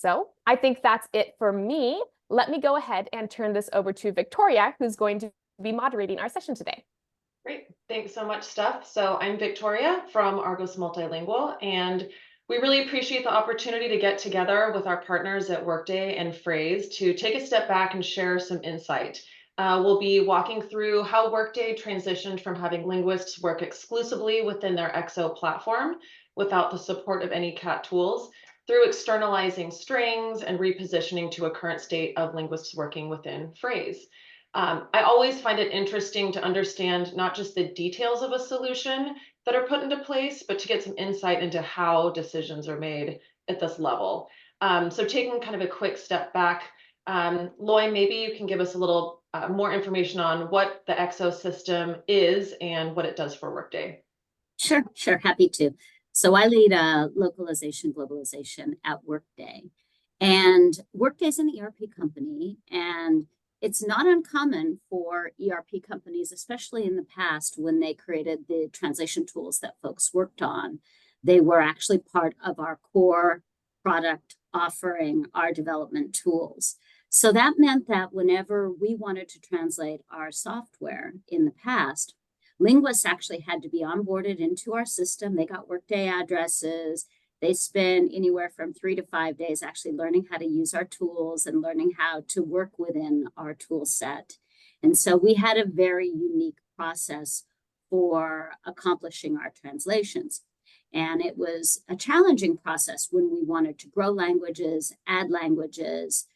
So I think that's it for me. Let me go ahead and turn this over to Victoria, who's going to be moderating our session today. Great. Thanks so much, Steph. So I'm Victoria from Argos Multilingual, and we really appreciate the opportunity to get together with our partners at Workday and Phrase to take a step back and share some insight. We'll be walking through how Workday transitioned from having linguists work exclusively within their XO platform without the support of any CAT tools, through externalizing strings and repositioning to a current state of linguists working within Phrase. I always find it interesting to understand not just the details of a solution that are put into place, but to get some insight into how decisions are made at this level. So taking kind of a quick step back, Loy, maybe you can give us a little more information on what the XO system is and what it does for Workday. Sure, happy to. So I lead localization globalization at Workday. And Workday is an ERP company, and it's not uncommon for ERP companies, especially in the past when they created the translation tools that folks worked on. They were actually part of our core product offering, our development tools. So that meant that whenever we wanted to translate our software in the past, linguists actually had to be onboarded into our system. They got Workday addresses. They spend anywhere from 3 to 5 days actually learning how to use our tools and learning how to work within our tool set. And so we had a very unique process for accomplishing our translations. And it was a challenging process when we wanted to grow languages, add languages,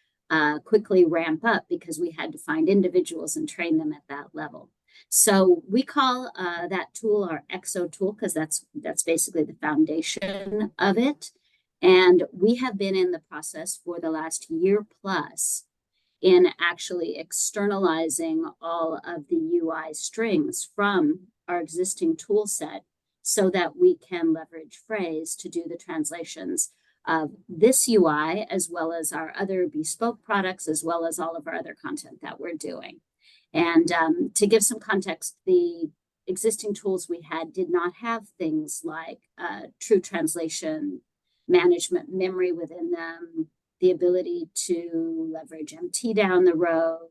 quickly ramp up, because we had to find individuals and train them at that level. So we call that tool our XO tool, because that's basically the foundation of it. And we have been in the process for the last year plus in actually externalizing all of the UI strings from our existing tool set so that we can leverage Phrase to do the translations of this UI, as well as our other bespoke products, as well as all of our other content that we're doing. And to give some context, the existing tools we had did not have things like true translation management memory within them, the ability to leverage MT down the road.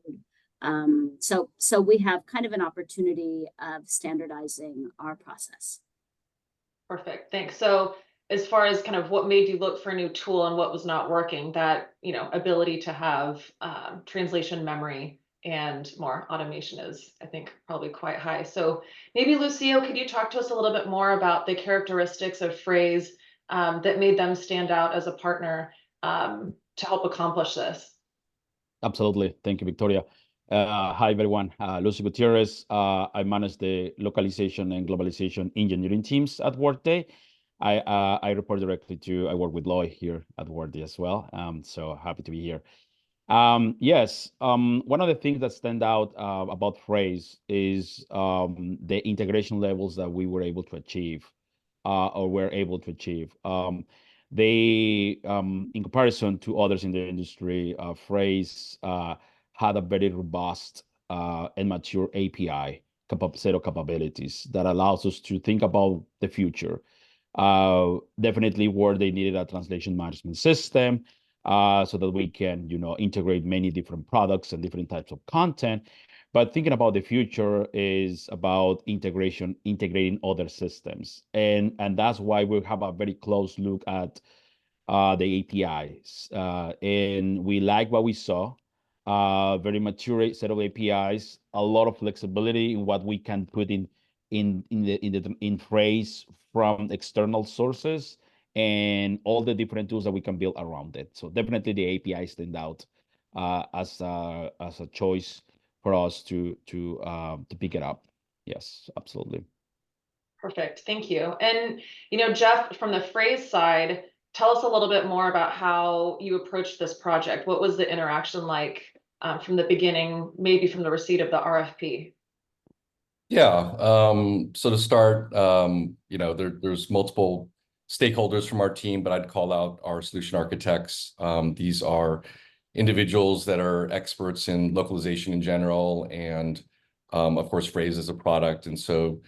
So we have kind of an opportunity of standardizing our process. Perfect, thanks. So as far as kind of what made you look for a new tool and what was not working, that ability to have translation memory and more automation is, I think, probably quite high. So maybe, Lucio, could you talk to us a little bit more about the characteristics of Phrase that made them stand out as a partner to help accomplish this? Absolutely. Thank you, Victoria. Hi, everyone. Lucio Gutierrez. I manage the localization and globalization engineering teams at Workday. I report directly I work with Loy here at Workday as well. So happy to be here. Yes, one of the things that stand out about Phrase is the integration levels that we were able to achieve, or were able to achieve. They, in comparison to others in the industry, Phrase had a very robust and mature API set of capabilities that allows us to think about the future. Definitely where they needed a translation management system, so that we can, integrate many different products and different types of content. But thinking about the future is about integrating other systems. And that's why we have a very close look at the APIs. And we like what we saw, very mature set of APIs, a lot of flexibility in what we can put in Phrase from external sources, and all the different tools that we can build around it. So definitely the API stand out as a choice for us to pick it up. Yes, absolutely. Perfect, thank you. And Jeff, from the Phrase side, tell us a little bit more about how you approached this project. What was the interaction like from the beginning, maybe from the receipt of the RFP? Yeah, so to start, there's multiple stakeholders from our team, but I'd call out our solution architects. These are individuals that are experts in localization in general, and of course, Phrase as a product. And so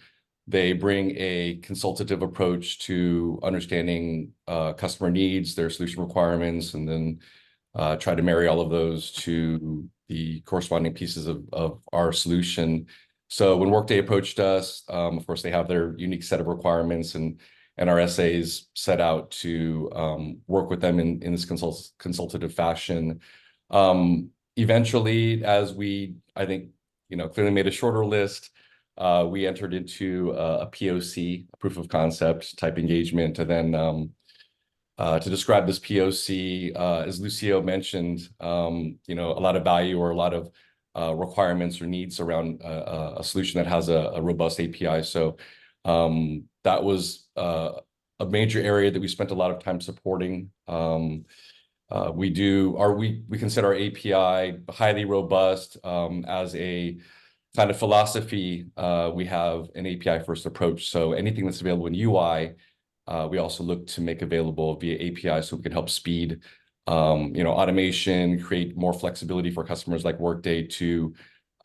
They bring a consultative approach to understanding customer needs, their solution requirements, and then try to marry all of those to the corresponding pieces of our solution. So when Workday approached us, of course, they have their unique set of requirements, and our SAs set out to work with them in this consultative fashion. Eventually, as we, I think, clearly made a shorter list, we entered into a POC, a proof of concept type engagement, and then to describe this POC, as Lucio mentioned, a lot of value or a lot of requirements or needs around a solution that has a robust API. So that was a major area that we spent a lot of time supporting. We consider our API highly robust. As a kind of philosophy, we have an API first approach. So anything that's available in UI, we also look to make available via API, so we can help speed automation, create more flexibility for customers like Workday to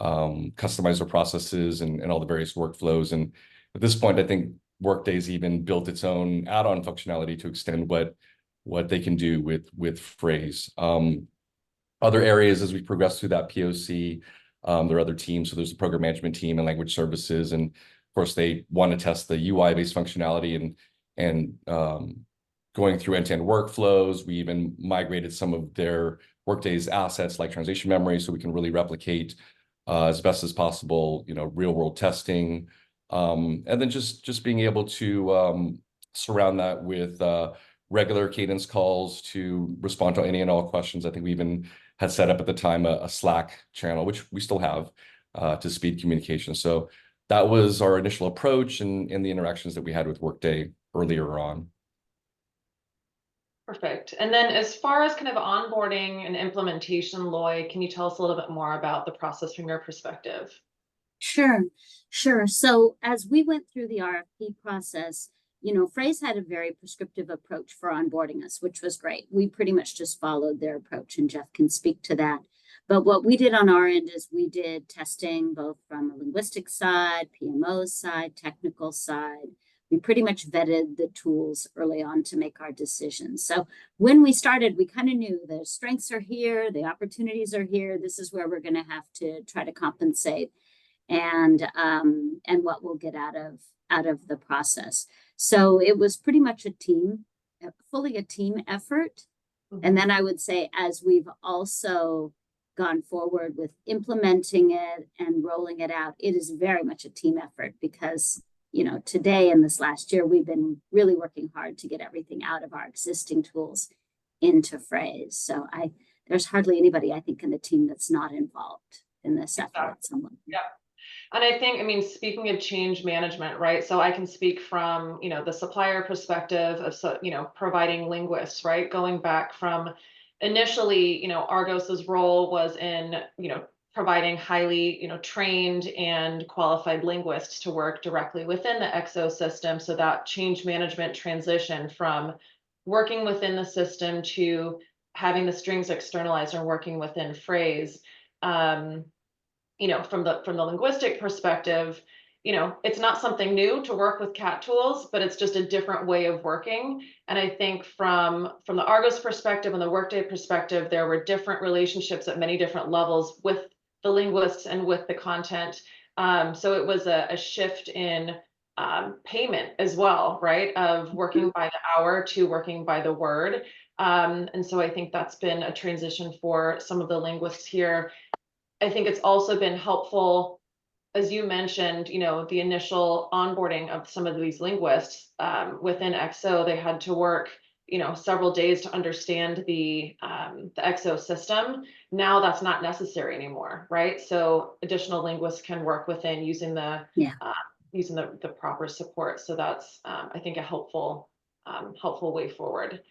customize their processes and all the various workflows. And at this point, I think Workday's even built its own add-on functionality to extend what they can do with Phrase. Other areas as we progress through that POC, there are other teams. So there's the program management team and language services, and of course they want to test the UI-based functionality and going through end-to-end workflows. We even migrated some of their Workday's assets like translation memory, so we can really replicate as best as possible, real-world testing, and then just being able to surround that with regular cadence calls to respond to any and all questions. I think we even had set up at the time a Slack channel, which we still have, to speed communication. So that was our initial approach and the interactions that we had with Workday earlier on. Perfect. And then as far as kind of onboarding and implementation, Loy, can you tell us a little bit more about the process from your perspective? Sure. So as we went through the RFP process, Phrase had a very prescriptive approach for onboarding us, which was great. We pretty much just followed their approach, and Jeff can speak to that. But what we did on our end is we did testing both from a linguistic side, PMO side, technical side. We pretty much vetted the tools early on to make our decisions. So when we started, we kind of knew the strengths are here, the opportunities are here. This is where we're going to have to try to compensate, and what we'll get out of the process. So it was pretty much fully a team effort. Mm-hmm. And then I would say, as we've also gone forward with implementing it and rolling it out, it is very much a team effort, because today and this last year, we've been really working hard to get everything out of our existing tools into Phrase. So there's hardly anybody, I think, in the team that's not involved in this effort at some level. Yeah. And I think, speaking of change management, right? So I can speak from, the supplier perspective of, providing linguists, right? Going back from initially, Argos's role was in, providing highly, trained and qualified linguists to work directly within the XO system. So that change management transition from working within the system to having the strings externalized and working within Phrase. From the linguistic perspective, it's not something new to work with CAT tools, but it's just a different way of working. And I think from the Argos perspective and the Workday perspective, there were different relationships at many different levels with the linguists and with the content. So it was a shift in payment as well, right? Of working by the hour to working by the word. And so I think that's been a transition for some of the linguists here. I think it's also been helpful, as you mentioned, the initial onboarding of some of these linguists within XO. They had to work, several days to understand the XO system. Now that's not necessary anymore, right? So additional linguists can work within using the proper support. So that's I think a helpful way forward.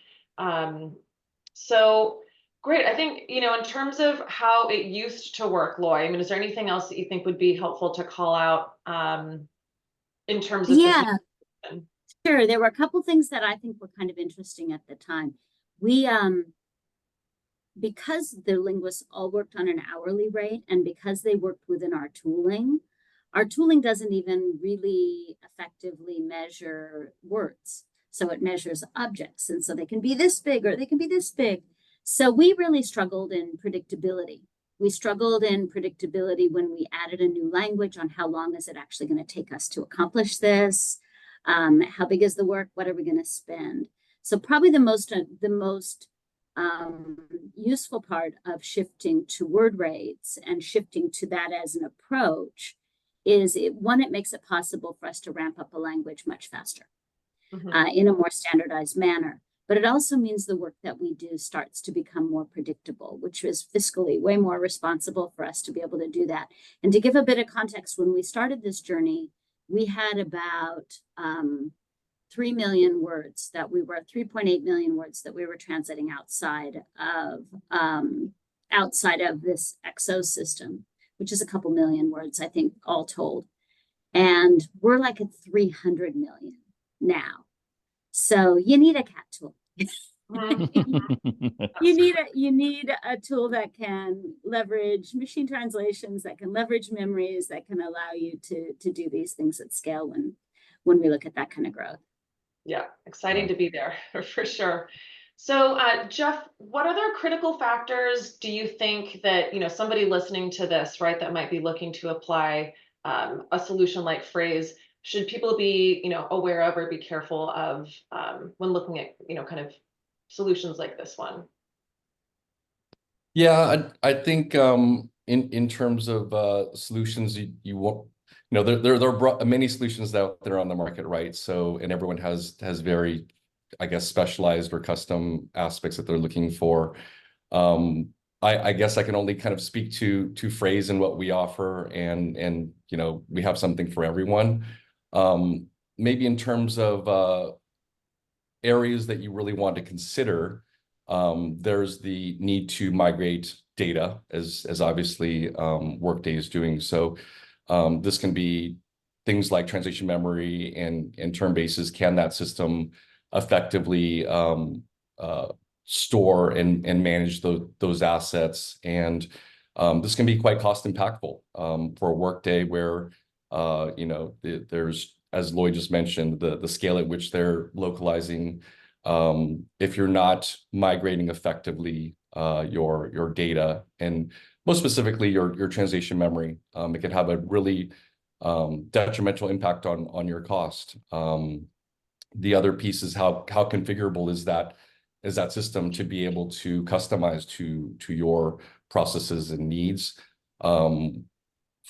So great. I think, in terms of how it used to work, Loy, is there anything else that you think would be helpful to call out in terms of Sure. There were a couple things that I think were kind of interesting at the time. We, because the linguists all worked on an hourly rate, and because they worked within our tooling, Our tooling doesn't even really effectively measure words. So it measures objects. And so they can be this big or they can be this big. So we really struggled in predictability. We struggled in predictability when we added a new language on how long is it actually going to take us to accomplish this? How big is the work? What are we going to spend? So probably the most useful part of shifting to word rates and shifting to that as an approach is it makes it possible for us to ramp up a language much faster in a more standardized manner. But it also means the work that we do starts to become more predictable, which is fiscally way more responsible for us to be able to do that. And to give a bit of context, when we started this journey, we had about 3 million words that we were 3.8 million words that we were translating outside of this XO system, which is a couple million words, I think, all told. And we're like at 300 million now. So you need a cat tool. You need a tool that can leverage machine translations, that can leverage memories, that can allow you to do these things at scale when we look at that kind of growth. Yeah, exciting to be there for sure. So Jeff, what other critical factors do you think that, somebody listening to this, right, that might be looking to apply a solution like Phrase, should people be, aware of or be careful of when looking at, kind of solutions like this one? Yeah, I think in terms of solutions, you won't, there are many solutions out there on the market, right? So, and everyone has very, I guess, specialized or custom aspects that they're looking for. I guess I can only kind of speak to Phrase and what we offer, and we have something for everyone. Maybe in terms of areas that you really want to consider, there's the need to migrate data, as obviously Workday is doing. So this can be things like translation memory and term bases. Can that system effectively store and manage those assets? And this can be quite cost impactful for Workday, where there's, as Lloyd just mentioned, the scale at which they're localizing. If you're not migrating effectively your data, and most specifically your translation memory, it can have a really detrimental impact on your cost. The other piece is how configurable is that system to be able to customize to your processes and needs.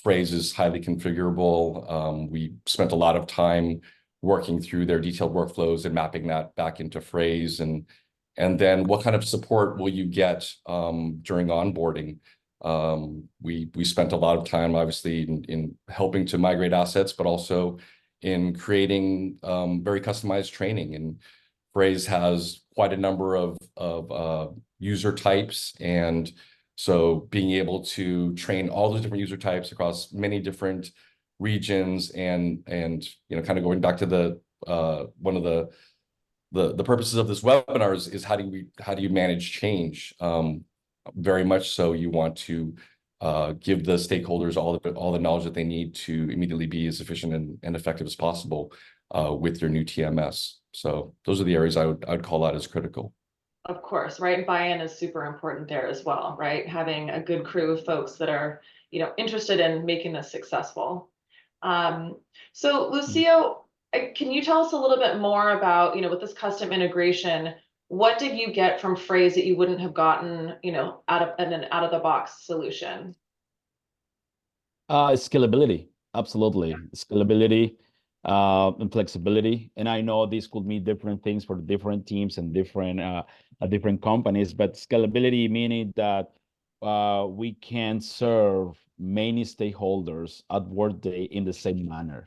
Phrase is highly configurable. We spent a lot of time working through their detailed workflows and mapping that back into Phrase, and then what kind of support will you get during onboarding? We spent a lot of time, obviously, in helping to migrate assets, but also in creating very customized training. And Phrase has quite a number of user types, and so being able to train all those different user types across many different regions, and kind of going back to the one of the purposes of this webinar is how do you manage change? Very much so you want to give the stakeholders all the knowledge that they need to immediately be as efficient and effective as possible with your new TMS. So those are the areas I would call out as critical. Of course, right? Buy-in is super important there as well, right? Having a good crew of folks that are, interested in making this successful. So Lucio, can you tell us a little bit more about, with this custom integration, what did you get from Phrase that you wouldn't have gotten, out of an out-of-the-box solution? Scalability, absolutely. Scalability and flexibility. And I know this could mean different things for different teams and different companies, but scalability meaning that we can serve many stakeholders at Workday in the same manner.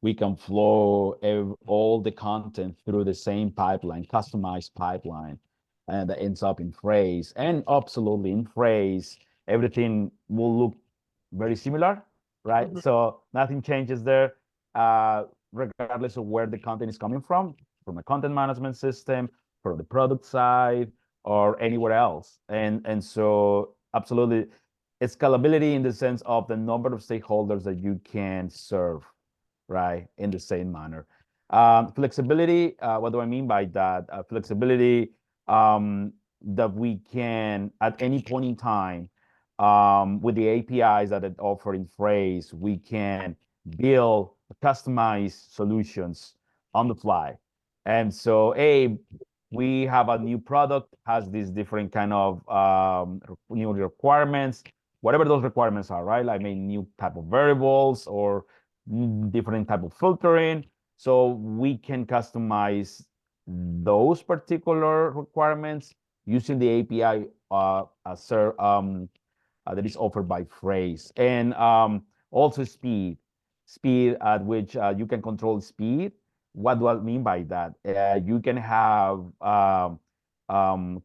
We can flow all the content through the same pipeline, customized pipeline, and that ends up in Phrase. And absolutely in Phrase, everything will look very similar, right? Mm-hmm. So nothing changes there, regardless of where the content is coming from a content management system, from the product side, or anywhere else. And so absolutely, scalability in the sense of the number of stakeholders that you can serve, right, in the same manner. Flexibility, what do I mean by that? Flexibility that we can, at any point in time, with the APIs that it offer in Phrase, we can build customized solutions on the fly. And so, we have a new product, has these different kind of new requirements, whatever those requirements are, right? Like new type of variables or different type of filtering. So we can customize those particular requirements using the API that is offered by Phrase. And also speed at which you can control speed. What do I mean by that? You can have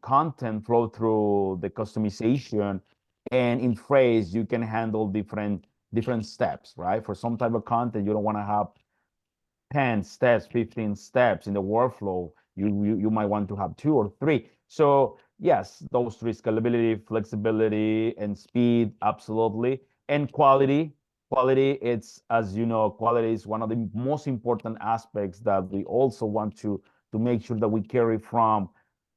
content flow through the customization, and in Phrase you can handle different steps, right? For some type of content, you don't want to have 10 steps, 15 steps in the workflow. You might want to have 2 or 3. So yes, those 3: scalability, flexibility, and speed, absolutely. And quality. Quality, it's, as you know, quality is one of the most important aspects that we also want to make sure that we carry from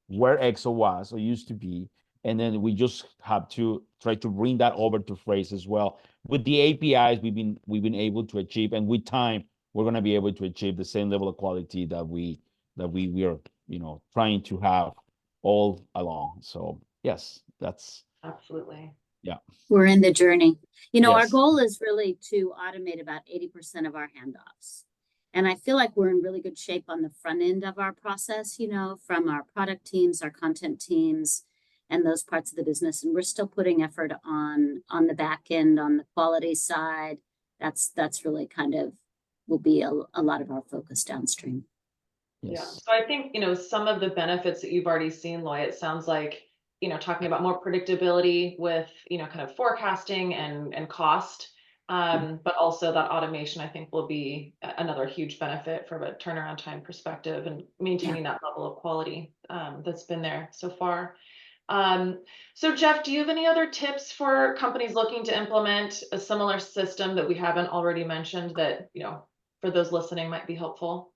where EXO was or used to be. And then we just have to try to bring that over to Phrase as well. With the APIs, we've been able to achieve, and with time, we're going to be able to achieve the same level of quality that we are, trying to have all along. So yes, that's Absolutely. yeah. We're in the journey. Our Yes. goal is really to automate about 80% of our handoffs. And I feel like we're in really good shape on the front end of our process, from our product teams, our content teams, and those parts of the business. And we're still putting effort on the back end, on the quality side. That's really kind of will be a lot of our focus downstream. Yes. Yeah. So I think, some of the benefits that you've already seen, Loy, it sounds like, talking about more predictability with, kind of forecasting and cost. But also that automation, I think, will be another huge benefit from a turnaround time perspective and maintaining that level of quality that's been there so far. So Jeff, do you have any other tips for companies looking to implement a similar system that we haven't already mentioned that, for those listening might be helpful?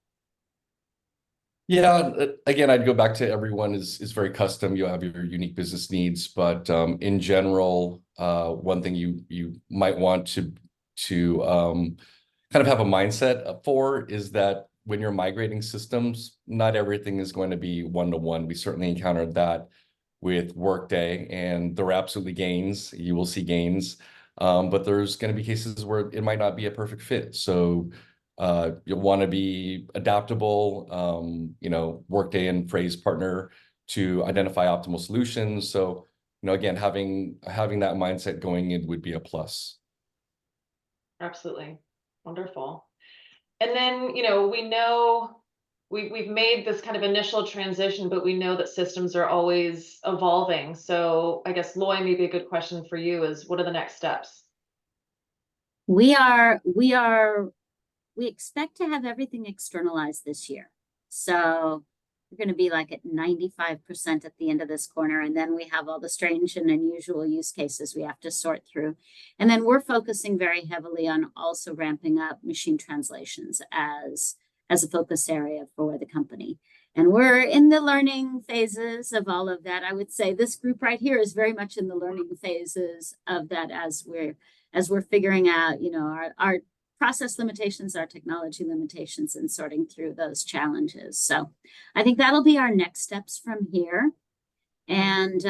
Yeah, again, I'd go back to everyone is very custom. You have your unique business needs, but in general, one thing you might want to kind of have a mindset for is that when you're migrating systems, not everything is going to be one-to-one. We certainly encountered that with Workday, and there are absolutely gains. You will see gains, but there's going to be cases where it might not be a perfect fit. So you'll want to be adaptable, Workday and Phrase partner to identify optimal solutions. So, again, having that mindset going in would be a plus. Absolutely. Wonderful. And then, we know we've made this kind of initial transition, but we know that systems are always evolving. So I guess, Loy, maybe a good question for you is, what are the next steps? We expect to have everything externalized this year. So we're going to be like at 95% at the end of this corner. And then we have all the strange and unusual use cases we have to sort through. And then we're focusing very heavily on also ramping up machine translations as a focus area for the company. And we're in the learning phases of all of that. I would say this group right here is very much in the learning phases of that as we're figuring out, our process limitations, our technology limitations, and sorting through those challenges. So I think that'll be our next steps from here. And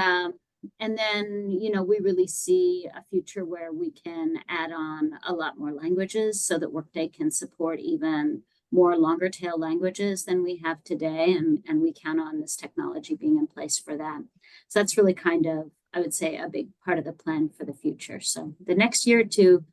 then, we really see a future where we can add on a lot more languages so that Workday can support even more longer tail languages than we have today. And we count on this technology being in place for that. So that's really kind of, I would say, a big part of the plan for the future. So the next year or two,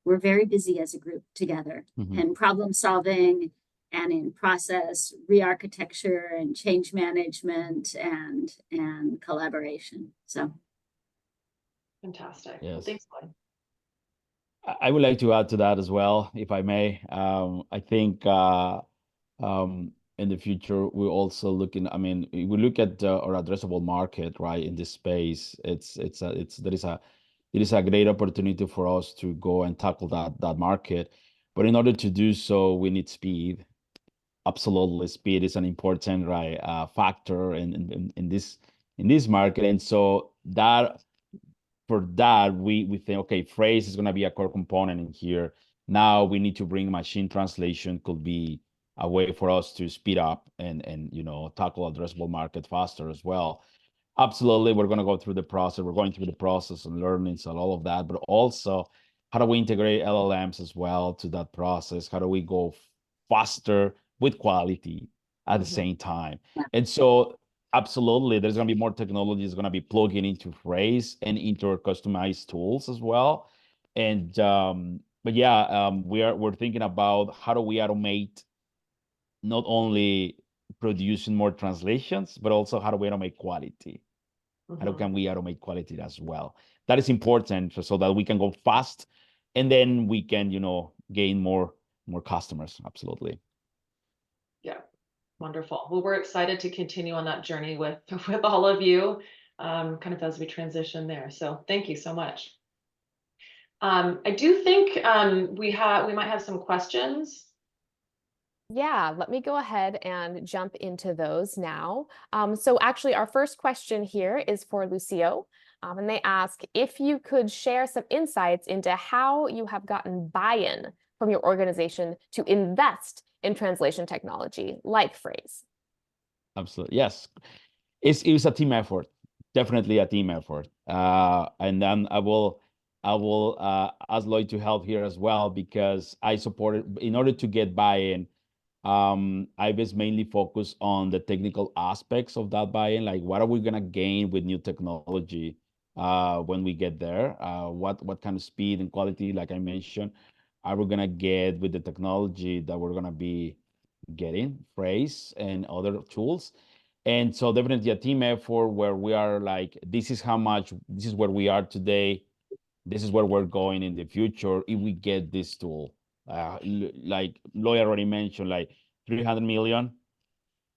we're very busy as a group together in problem solving and in process re-architecture and change management and collaboration. So fantastic. Yes. Well, thanks, Loy. I would like to add to that as well, if I may. I think in the future, we're also looking, we look at our addressable market, right, in this space. There is a it is a great opportunity for us to go and tackle that market. But in order to do so, we need speed. Absolutely, speed is an important factor in this market, and so that for that we think, okay, phrase is going to be a core component in here. Now we need to bring machine translation, could be a way for us to speed up and tackle addressable market faster as well. Absolutely, we're going to go through the process. We're going through the process and learnings and all of that, but also how do we integrate LLMs as well to that process? How do we go faster with quality at the same time? And so absolutely, there's going to be more technology is going to be plugging into phrase and into our customized tools as well. And but yeah, we're thinking about how do we automate not only producing more translations, but also how do we automate quality? How can we automate quality as well? That is important so that we can go fast, and then we can, gain more customers. Absolutely. Yeah, wonderful. Well, we're excited to continue on that journey with all of you, kind of as we transition there. So thank you so much. I do think we might have some questions. Yeah, let me go ahead and jump into those now. So actually, our first question here is for Lucio, and they ask if you could share some insights into how you have gotten buy-in from your organization to invest in translation technology like phrase. Absolutely, yes. It was a team effort, definitely a team effort. And then I will ask Lloyd to help here as well, because I supported in order to get buy-in. I was mainly focused on the technical aspects of that buy-in, like what are we gonna gain with new technology when we get there? What kind of speed and quality, like I mentioned, are we gonna get with the technology that we're gonna be getting, phrase and other tools? And so definitely a team effort where we are like, this is where we are today. This is where we're going in the future if we get this tool. Like Lloyd already mentioned, like 300 million,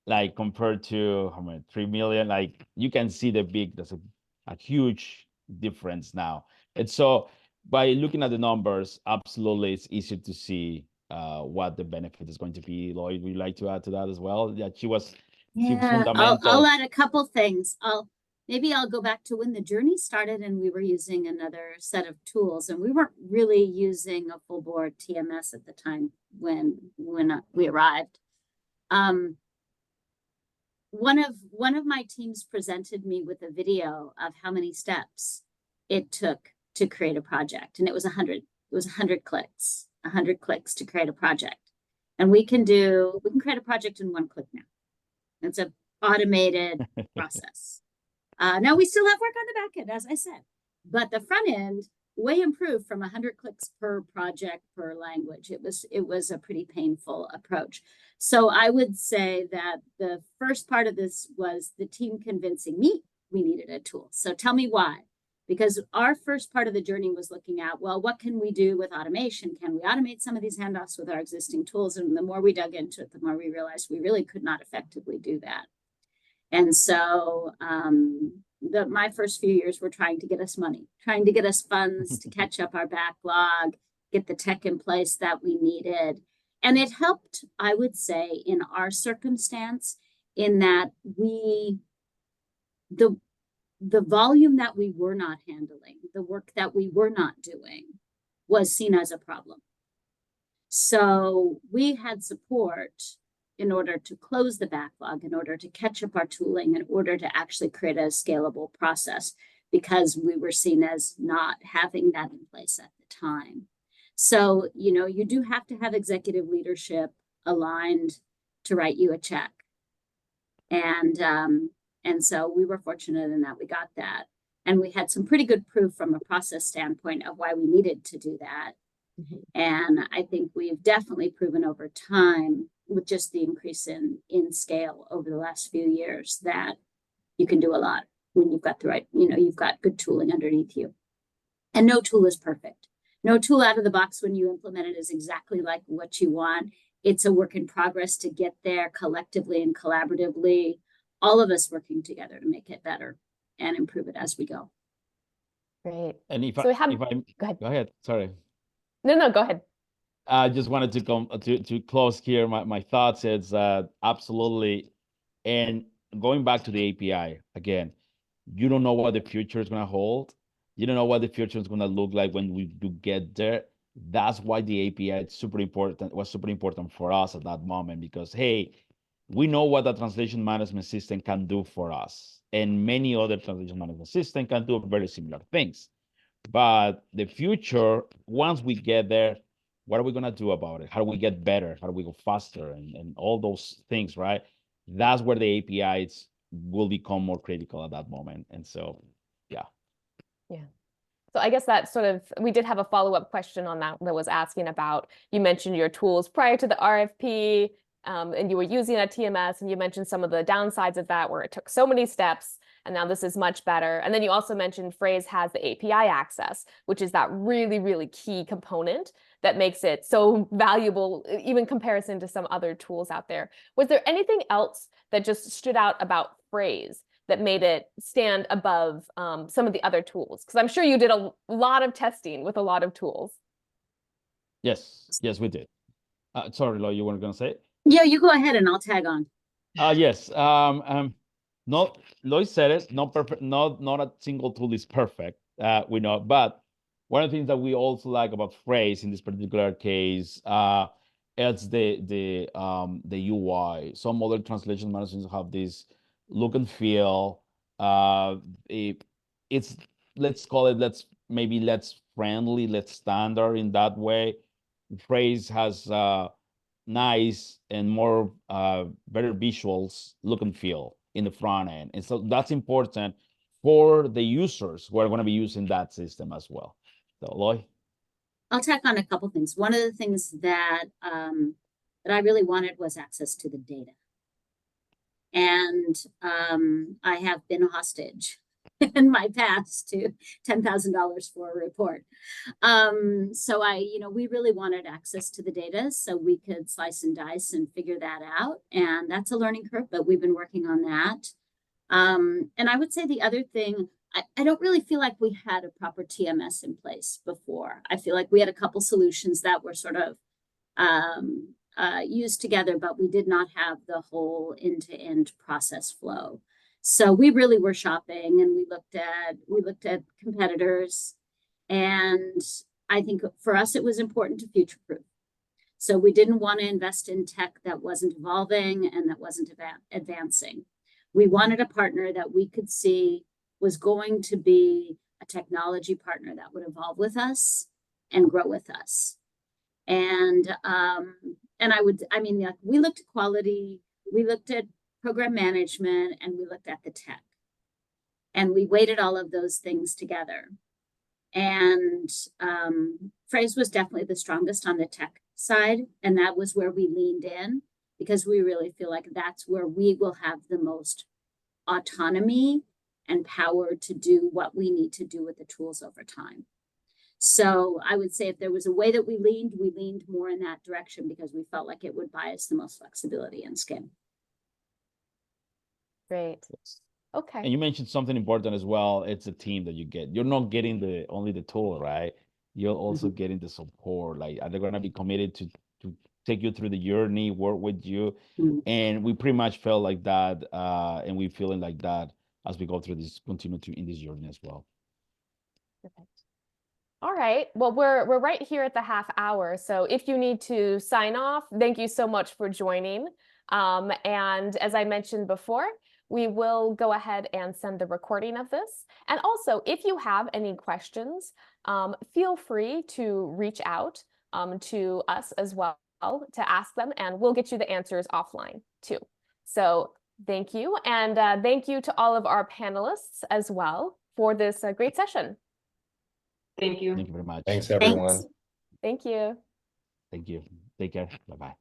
like compared to how many, 3 million, like you can see there's a huge difference now. And so by looking at the numbers, absolutely, it's easier to see what the benefit is going to be. Lloyd, would you like to add to that as well? Yeah, she was fundamental. I'll add a couple things. Maybe I'll go back to when the journey started and we were using another set of tools, and we weren't really using a full board TMS at the time when we arrived. One of my teams presented me with a video of how many steps it took to create a project, and it was 100. It was 100 clicks, 100 clicks to create a project, and we can create a project in 1 click now. It's an automated process. Now we still have work on the back end, as I said, but the front end way improved from 100 clicks per project per language. It was a pretty painful approach. So I would say that the first part of this was the team convincing me we needed a tool. So tell me why. Because our first part of the journey was looking at, well, what can we do with automation? Can we automate some of these handoffs with our existing tools? And the more we dug into it, the more we realized we really could not effectively do that. And so my first few years were trying to get us money, trying to get us funds to catch up our backlog, get the tech in place that we needed. And it helped, I would say, in our circumstance, in that the volume that we were not handling, the work that we were not doing, was seen as a problem. So we had support in order to close the backlog, in order to catch up our tooling, in order to actually create a scalable process, because we were seen as not having that in place at the time. So, you do have to have executive leadership aligned to write you a check. And so we were fortunate in that we got that. And we had some pretty good proof from a process standpoint of why we needed to do that. And I think we've definitely proven over time, with just the increase in scale over the last few years, that you can do a lot when you've got the right, you've got good tooling underneath you. And no tool is perfect. No tool out of the box when you implement it is exactly like what you want. It's a work in progress to get there collectively and collaboratively, all of us working together to make it better and improve it as we go. Great. And if So we have, if I go ahead. go ahead, sorry. No, go ahead. I just wanted to come to close here my thoughts. It's absolutely, and going back to the API again, you don't know what the future is gonna hold. You don't know what the future is gonna look like when we do get there. That's why the API is super important. Was super important for us at that moment because hey, we know what the translation management system can do for us, and many other translation management systems can do very similar things. But the future, once we get there, what are we going to do about it? How do we get better? How do we go faster? And all those things, right? That's where the APIs will become more critical at that moment. And so, yeah. Yeah. So I guess that sort of, we did have a follow-up question on that was asking about, you mentioned your tools prior to the RFP, and you were using a TMS, and you mentioned some of the downsides of that, where it took so many steps, and now this is much better. And then you also mentioned Phrase has the API access, which is that really, really key component that makes it so valuable, even comparison to some other tools out there. Was there anything else that just stood out about Phrase that made it stand above some of the other tools? Because I'm sure you did a lot of testing with a lot of tools. Yes, we did. Sorry, Lo, you weren't going to say it? Yeah, you go ahead and I'll tag on. Yes. Not Lois said it. Not perfect. Not a single tool is perfect. We know, but one of the things that we also like about Phrase in this particular case, it's the UI. Some other translation managers have this look and feel. It's let's call it let's friendly, let's standard in that way. Phrase has nice and more better visuals look and feel in the front end. And so that's important for the users who are going to be using that system as well. So Loy? I'll tack on a couple things. One of the things that I really wanted was access to the data. And I have been a hostage in my past to $10,000 for a report. So we really wanted access to the data so we could slice and dice and figure that out. And that's a learning curve, but we've been working on that. And I would say the other thing, I don't really feel like we had a proper TMS in place before. I feel like we had a couple solutions that were sort of used together, but we did not have the whole end-to-end process flow. So we really were shopping, and we looked at competitors, and I think for us it was important to future-proof. So we didn't want to invest in tech that wasn't evolving and that wasn't advancing. We wanted a partner that we could see was going to be a technology partner that would evolve with us and grow with us. And we looked at quality, we looked at program management, and we looked at the tech. And we weighted all of those things together. And Phrase was definitely the strongest on the tech side. And that was where we leaned in, because we really feel like that's where we will have the most autonomy and power to do what we need to do with the tools over time. So I would say if there was a way that we leaned more in that direction, because we felt like it would buy us the most flexibility and scale. Great. Okay. And you mentioned something important as well. It's a team that you get. You're not getting only the tool, right? You're also getting the support. Like they're gonna be committed to take you through the journey, work with you. And we pretty much felt like that, and we feeling like that as we go through this, continue to in this journey as well. Perfect. All right. Well, we're right here at the half hour. So if you need to sign off, thank you so much for joining. And as I mentioned before, we will go ahead and send the recording of this. And also, if you have any questions, feel free to reach out to us as well to ask them, and we'll get you the answers offline too. So thank you. And thank you to all of our panelists as well for this great session. Thank you. Thank you very much. Thanks, everyone. Thanks. Thank you. Thank you. Take care. Bye-bye.